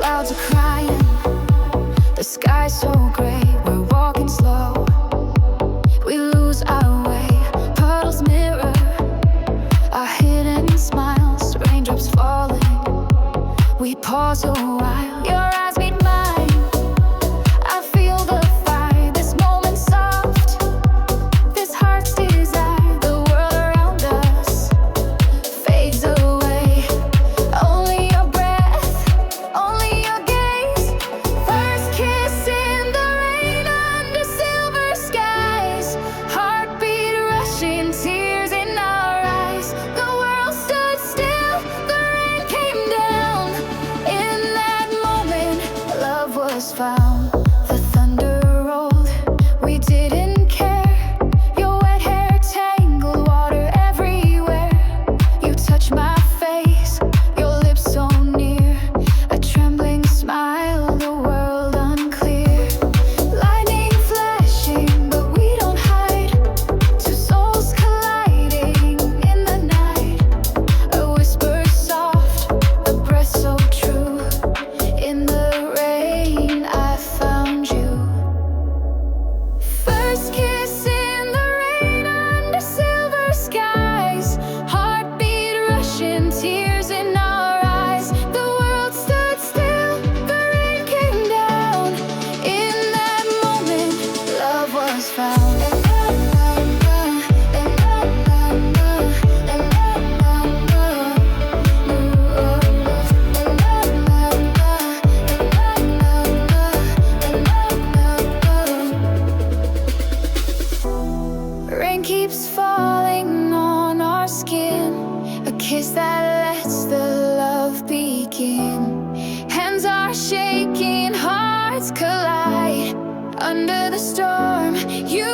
Clouds are crying, the sky's so gray. We're walking slow, we lose our way. Puddles mirror our hidden smiles. Raindrops falling, we pause a while. Your eyes meet mine, I feel the fire. This moment soft, this heart's desire. The world around us fades away. Only your breath, only your gaze. First kiss in the rain under silver skies. Heartbeat rushing, tears in our eyes. The world stood still, the rain came down. In that moment, love was found. The thunder rolled, we didn't care. Your wet hair tangled, water everywhere. You touched my face, your lips so near. A trembling smile, the world unclear. Lightning flashing, but we don't hide. Two souls colliding in the night. A whisper soft, a breath so true. In the rain, I found you. First kiss in the rain under silver skies. Heartbeat rushing, tears in our eyes. The world stood still, the rain came down. In that moment, love was found. Rain keeps falling on our skin, a kiss that lets the love begin. Hands are shaking, hearts collide. Under the storm, you